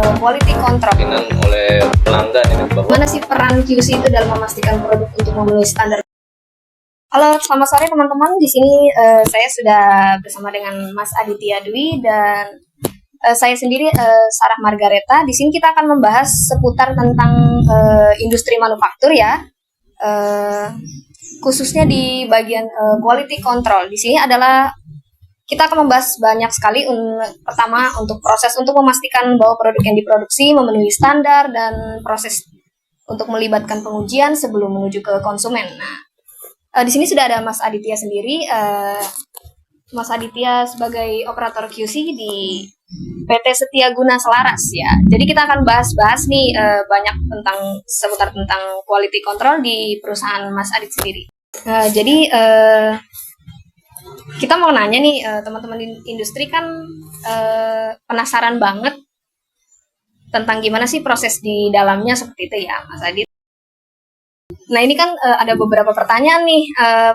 quality control. Oleh pelanggan ini bahwa Mana sih peran QC itu dalam memastikan produk untuk memenuhi standar? Halo, selamat sore teman-teman. Di sini saya sudah bersama dengan Mas Aditya Dwi dan saya sendiri Sarah Margareta. Di sini kita akan membahas seputar tentang industri manufaktur ya. Khususnya di bagian quality control. Di sini adalah kita akan membahas banyak sekali. Pertama, untuk proses untuk memastikan bahwa produk yang diproduksi memenuhi standar dan proses untuk melibatkan pengujian sebelum menuju ke konsumen. Nah, di sini sudah ada Mas Aditya sendiri. Mas Aditya sebagai operator QC di PT Setia Guna Selaras ya. Jadi kita akan bahas nih banyak seputar tentang quality control di perusahaan Mas Adit sendiri. Jadi kita mau nanya nih teman-teman industri kan penasaran banget tentang gimana sih proses di dalamnya seperti itu ya Mas Adit. Nah ini kan ada beberapa pertanyaan nih,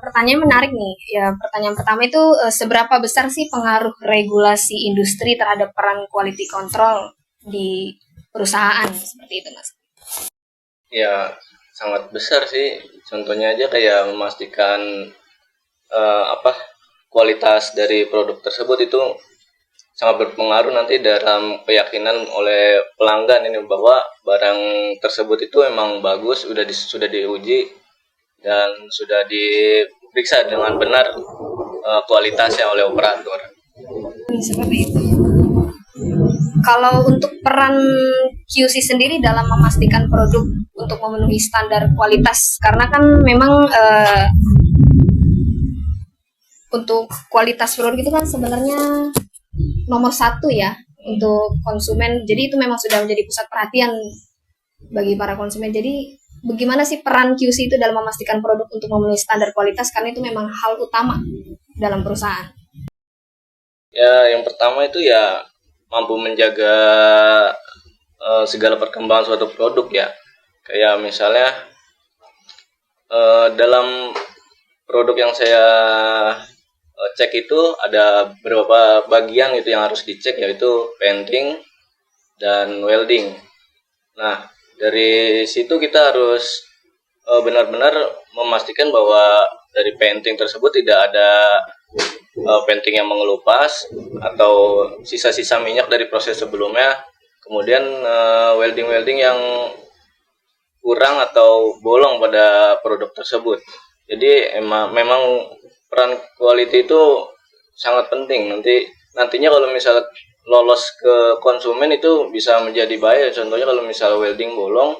pertanyaan menarik nih. Ya pertanyaan pertama itu seberapa besar sih pengaruh regulasi industri terhadap peran quality control di perusahaan seperti itu Mas? ya sangat besar sih. Contohnya aja kayak memastikan kualitas dari produk tersebut itu sangat berpengaruh nanti dalam keyakinan oleh pelanggan ini bahwa barang tersebut itu memang bagus, sudah diuji dan sudah diperiksa dengan benar kualitasnya oleh operator. Seperti itu. Kalau untuk peran QC sendiri dalam memastikan produk untuk memenuhi standar kualitas, karena kan memang untuk kualitas produk itu kan sebenarnya nomor satu ya untuk konsumen. Jadi itu memang sudah menjadi pusat perhatian bagi para konsumen. Jadi bagaimana sih peran QC itu dalam memastikan produk untuk memenuhi standar kualitas, karena itu memang hal utama dalam perusahaan. Ya, yang pertama itu ya mampu menjaga segala perkembangan suatu produk ya. Kayak misalnya dalam produk yang saya cek itu ada beberapa bagian gitu yang harus dicek, yaitu painting dan welding. Nah, dari situ kita harus benar-benar memastikan bahwa dari painting tersebut tidak ada painting yang mengelupas atau sisa-sisa minyak dari proses sebelumnya. Kemudian welding yang kurang atau bolong pada produk tersebut. Jadi memang peran quality itu sangat penting. Nantinya kalau misalnya lolos ke konsumen itu bisa menjadi bahaya. Contohnya kalau misalnya welding bolong,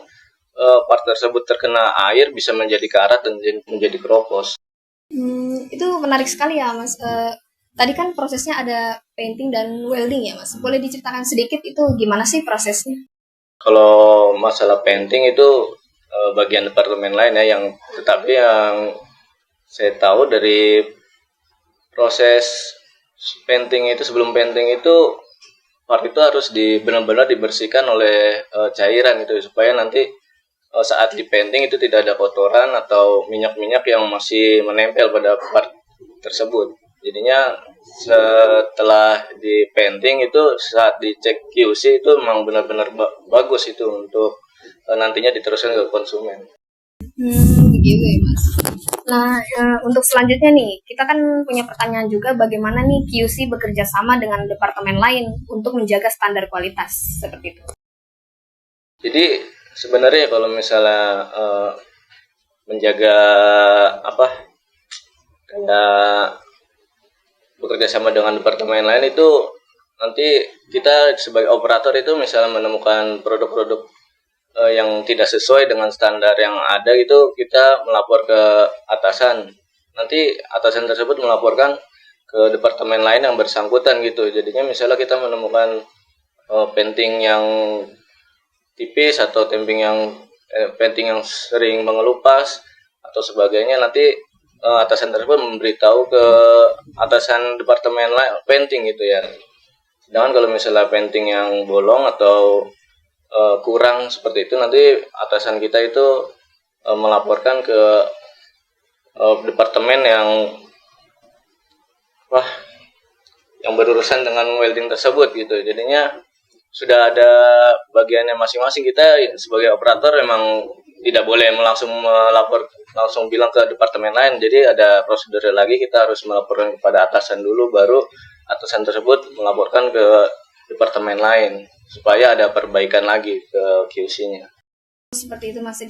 part tersebut terkena air bisa menjadi karat dan menjadi keropos. Itu menarik sekali ya Mas. Tadi kan prosesnya ada painting dan welding ya Mas. Boleh diceritakan sedikit itu gimana sih prosesnya? Kalau masalah painting itu bagian departemen lain ya, tetapi yang saya tahu dari proses painting itu, sebelum painting itu part itu harus benar-benar dibersihkan oleh cairan itu, supaya nanti saat di painting itu tidak ada kotoran atau minyak-minyak yang masih menempel pada part tersebut. Jadinya setelah di painting itu, saat dicek QC itu memang benar-benar bagus itu untuk nantinya diteruskan ke konsumen. Begitu ya Mas. Nah, untuk selanjutnya nih, kita kan punya pertanyaan juga bagaimana nih QC bekerja sama dengan departemen lain untuk menjaga standar kualitas seperti itu. Jadi sebenarnya kalau misalnya menjaga kayak bekerja sama dengan departemen lain itu, nanti kita sebagai operator itu misalnya menemukan produk-produk yang tidak sesuai dengan standar yang ada gitu, kita melapor ke atasan. Nanti atasan tersebut melaporkan ke departemen lain yang bersangkutan gitu. Jadinya misalnya kita menemukan painting yang tipis atau painting yang sering mengelupas atau sebagainya, nanti atasan tersebut memberitahu ke atasan departemen lain painting gitu ya. Sedangkan kalau misalnya painting yang bolong atau kurang seperti itu, nanti atasan kita itu melaporkan ke departemen yang berurusan dengan welding tersebut gitu. Jadinya sudah ada bagiannya masing-masing. Kita sebagai operator memang tidak boleh langsung bilang ke departemen lain. Jadi ada prosedur lagi, kita harus melaporkan kepada atasan dulu, baru atasan tersebut melaporkan ke departemen lain supaya ada perbaikan lagi ke QC-nya. Seperti itu Mas.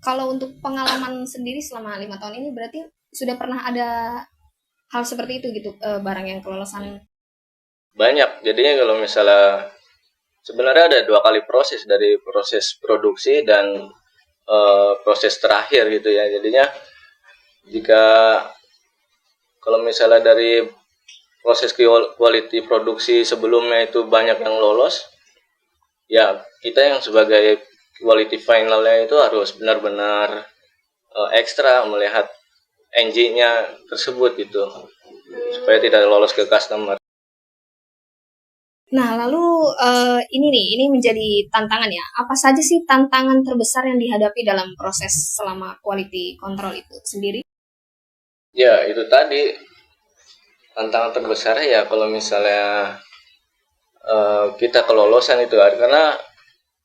Kalau untuk pengalaman sendiri selama 5 tahun ini berarti sudah pernah ada hal seperti itu gitu, barang yang kelolosan? Banyak. Jadinya kalau misalnya sebenarnya ada 2 kali proses, dari proses produksi dan proses terakhir gitu ya. Jadinya jika kalau misalnya dari proses quality produksi sebelumnya itu banyak yang lolos, ya kita yang sebagai quality finalnya itu harus benar-benar ekstra melihat NG-nya tersebut gitu, supaya tidak lolos ke customer. Nah, lalu ini menjadi tantangan ya. Apa saja sih tantangan terbesar yang dihadapi dalam proses selama quality control itu sendiri? Ya, itu tadi tantangan terbesar ya kalau misalnya kita kelolosan itu, karena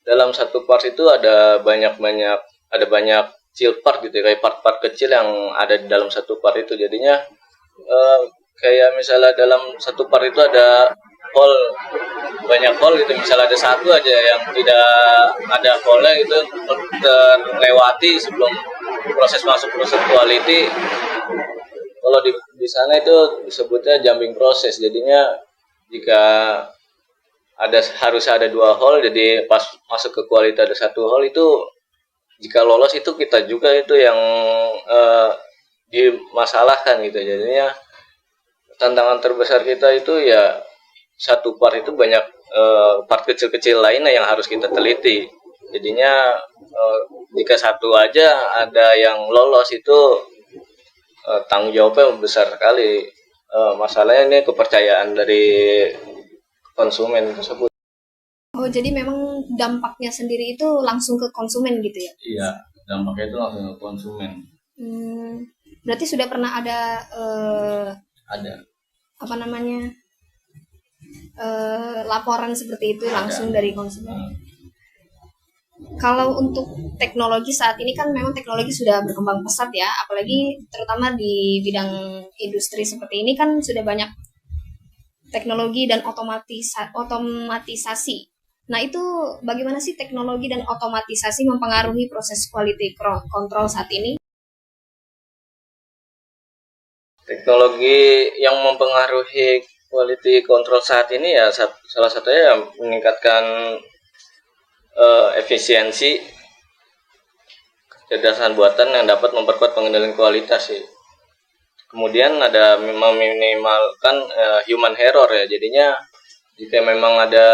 dalam satu part itu ada banyak kecil part gitu ya, kayak part-part kecil yang ada di dalam satu part itu. Jadinya kayak misalnya dalam satu part itu ada banyak hole gitu, misalnya ada satu aja yang tidak ada hole itu terlewati sebelum proses masuk proses quality. Kalau di sana itu disebutnya jumping proses. Jadinya jika harus ada 2 hole, jadi pas masuk ke quality ada 1 hole, itu jika lolos itu kita juga itu yang dimasalahkan gitu. Jadinya tantangan terbesar kita itu ya satu part itu banyak part kecil-kecil lainnya yang harus kita teliti. Jadinya jika satu aja ada yang lolos itu tanggung jawabnya besar sekali. Masalahnya ini kepercayaan dari konsumen tersebut. Oh, jadi memang dampaknya sendiri itu langsung ke konsumen gitu ya? Iya, dampaknya itu langsung ke konsumen. Berarti sudah pernah ada Ada. apa namanya, laporan seperti itu langsung dari konsumen? Kalau untuk teknologi saat ini kan memang teknologi sudah berkembang pesat ya, apalagi terutama di bidang industri seperti ini kan sudah banyak teknologi dan otomatisasi. Nah, itu bagaimana sih teknologi dan otomatisasi mempengaruhi proses quality control saat ini? Teknologi yang mempengaruhi quality control saat ini ya salah satunya meningkatkan efisiensi kecerdasan buatan yang dapat memperkuat pengendalian kualitas sih. Kemudian ada meminimalkan human error ya. Jadinya jika memang ada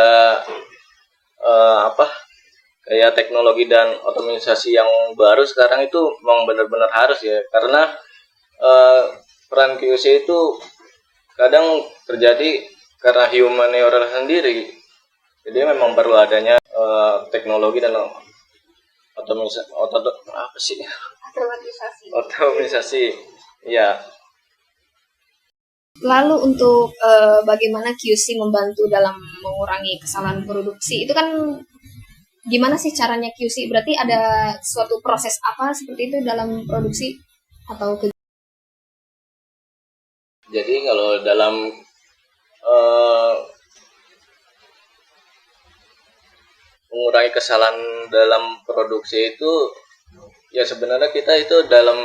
kayak teknologi dan otomatisasi yang baru sekarang itu memang benar-benar harus ya, karena peran QC itu kadang terjadi karena human error sendiri. Jadi memang perlu adanya teknologi dan otomatisasi. Ya. Lalu untuk bagaimana QC membantu dalam mengurangi kesalahan produksi, itu kan gimana sih caranya QC? Berarti ada suatu proses apa seperti itu dalam produksi atau Jadi kalau dalam mengurangi kesalahan dalam produksi itu ya sebenarnya kita itu dalam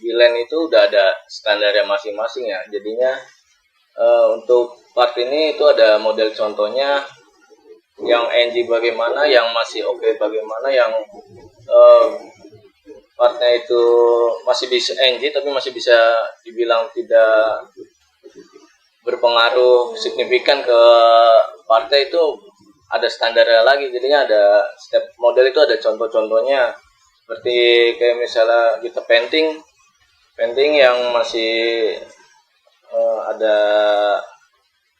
Bilen itu udah ada standarnya masing-masing ya. Jadinya untuk part ini itu ada model contohnya, yang NG bagaimana, yang masih oke bagaimana, yang partnya itu masih bisa NG tapi masih bisa dibilang tidak berpengaruh signifikan ke partnya, itu ada standarnya lagi. Jadinya ada setiap model itu ada contoh-contohnya, seperti kayak misalnya kita painting yang masih ada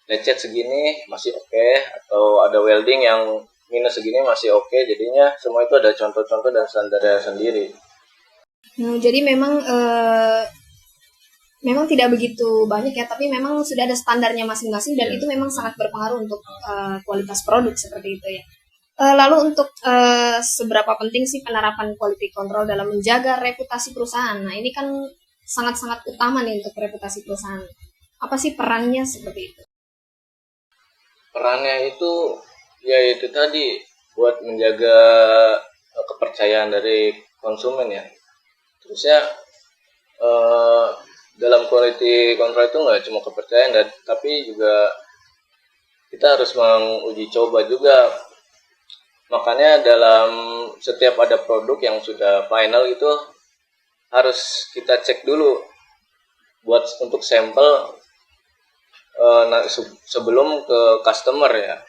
lecet segini masih oke, atau ada welding yang minus segini masih oke. Jadinya semua itu ada contoh-contoh dan standarnya sendiri. jadi memang memang tidak begitu banyak ya, tapi memang sudah ada standarnya masing-masing dan itu memang sangat berpengaruh untuk kualitas produk seperti itu ya. Lalu untuk seberapa penting sih penerapan quality control dalam menjaga reputasi perusahaan? Nah, ini kan sangat-sangat utama nih untuk reputasi perusahaan. Apa sih perannya seperti itu? Perannya itu ya itu tadi buat menjaga kepercayaan dari konsumen ya. Terusnya eh, dalam quality control itu nggak cuma kepercayaan tapi juga kita harus menguji coba juga. Makanya dalam setiap ada produk yang sudah final itu harus kita cek dulu buat untuk sampel sebelum ke customer ya.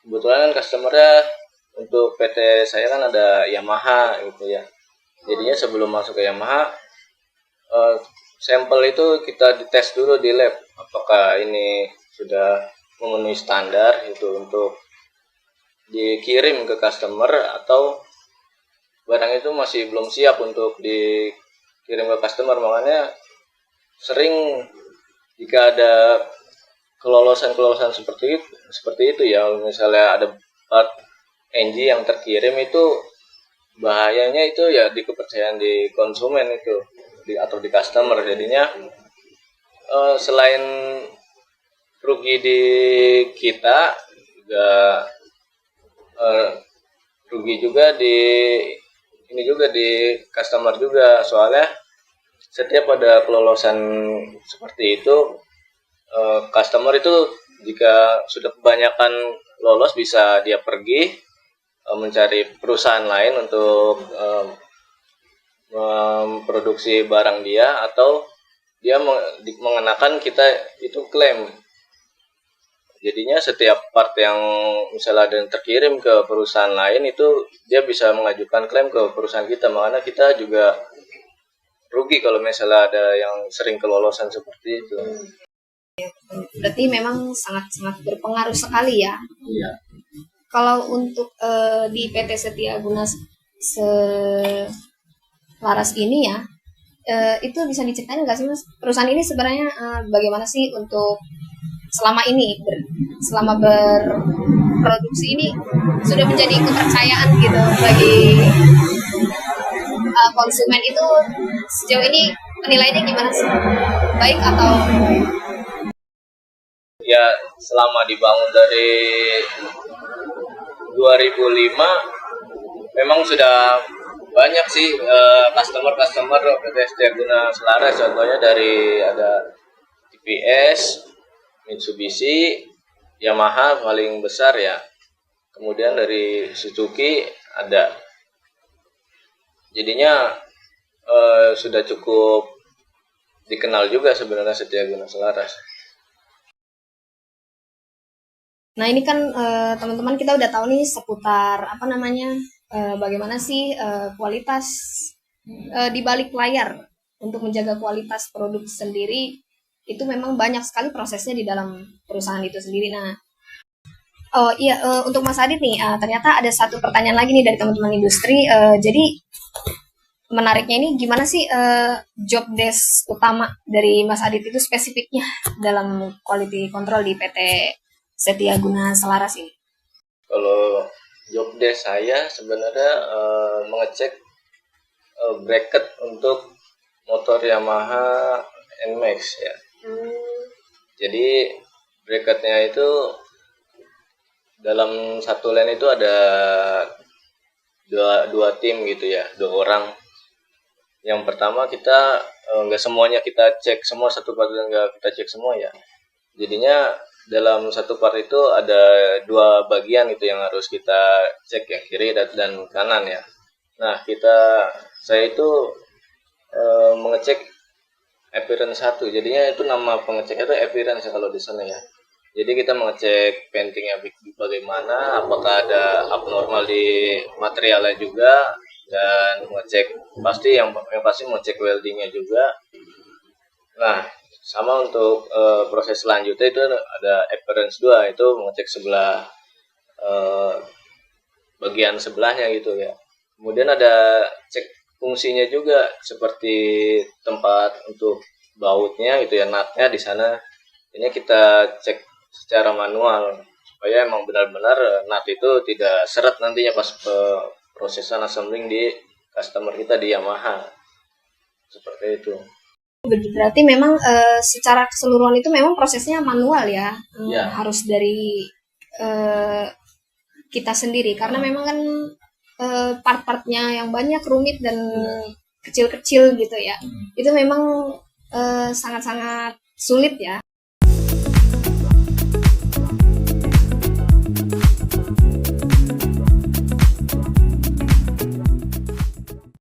Kebetulan kan customernya untuk PT saya kan ada Yamaha gitu ya. Jadinya sebelum masuk ke Yamaha, sampel itu kita dites dulu di lab apakah ini sudah memenuhi standar itu untuk dikirim ke customer atau barang itu masih belum siap untuk dikirim ke customer. Makanya sering jika ada kelolosan seperti itu ya, misalnya ada part NG yang terkirim itu bahayanya itu ya di kepercayaan di konsumen itu atau di customer. Jadinya selain rugi di kita juga rugi juga di ini juga di customer juga, soalnya setiap ada kelolosan seperti itu customer itu jika sudah kebanyakan lolos bisa dia pergi mencari perusahaan lain untuk memproduksi barang dia, atau dia mengenakan kita itu klaim. Jadinya setiap part yang misalnya ada yang terkirim ke perusahaan lain itu dia bisa mengajukan klaim ke perusahaan kita. Makanya kita juga rugi kalau misalnya ada yang sering kelolosan seperti itu. Berarti memang sangat-sangat berpengaruh sekali ya. Iya. Kalau untuk di PT Setia Guna Selaras ini ya, itu bisa diceritain nggak sih Mas, perusahaan ini sebenarnya bagaimana sih untuk selama ini selama berproduksi ini sudah menjadi kepercayaan gitu bagi konsumen, itu sejauh ini penilaiannya gimana sih? Baik atau Ya selama dibangun dari 2005 memang sudah banyak sih customer PT Setia Guna Selaras. Contohnya dari ada TPS, Mitsubishi, Yamaha paling besar ya. Kemudian dari Suzuki ada. Jadinya sudah cukup dikenal juga sebenarnya Setia Guna Selaras. Nah ini kan teman-teman kita udah tahu nih seputar apa namanya bagaimana sih kualitas di balik layar untuk menjaga kualitas produk sendiri. Itu memang banyak sekali prosesnya di dalam perusahaan itu sendiri. Nah, oh iya, untuk Mas Adit nih, ternyata ada satu pertanyaan lagi nih dari teman-teman industri. Jadi menariknya ini gimana sih job desk utama dari Mas Adit itu spesifiknya dalam quality control di PT Setia Guna Selaras ini? Kalau job desk saya sebenarnya mengecek bracket untuk motor Yamaha NMAX ya. Jadi bracketnya itu dalam satu lane itu ada dua tim gitu ya, 2 orang. Yang pertama kita nggak semuanya kita cek semua satu part, nggak kita cek semua ya. Jadinya dalam satu part itu ada 2 bagian itu yang harus kita cek, yang kiri dan kanan ya. Nah saya itu mengecek appearance 1. Jadinya itu nama pengeceknya itu appearance kalau di sana ya. Jadi kita mengecek paintingnya bagaimana, apakah ada abnormal di materialnya juga, dan mengecek yang pasti mengecek weldingnya juga. Nah, sama untuk proses selanjutnya itu ada appearance 2, itu mengecek sebelah bagian sebelahnya gitu ya. Kemudian ada cek fungsinya juga, seperti tempat untuk bautnya gitu ya, nutnya di sana. Ini kita cek secara manual supaya emang benar-benar nut itu tidak seret nantinya pas prosesan assembling di customer kita di Yamaha. Seperti itu. Berarti memang secara keseluruhan itu memang prosesnya manual ya. Ya. Harus dari kita sendiri karena memang kan part-partnya yang banyak, rumit dan kecil-kecil gitu ya. Itu memang sangat-sangat sulit ya.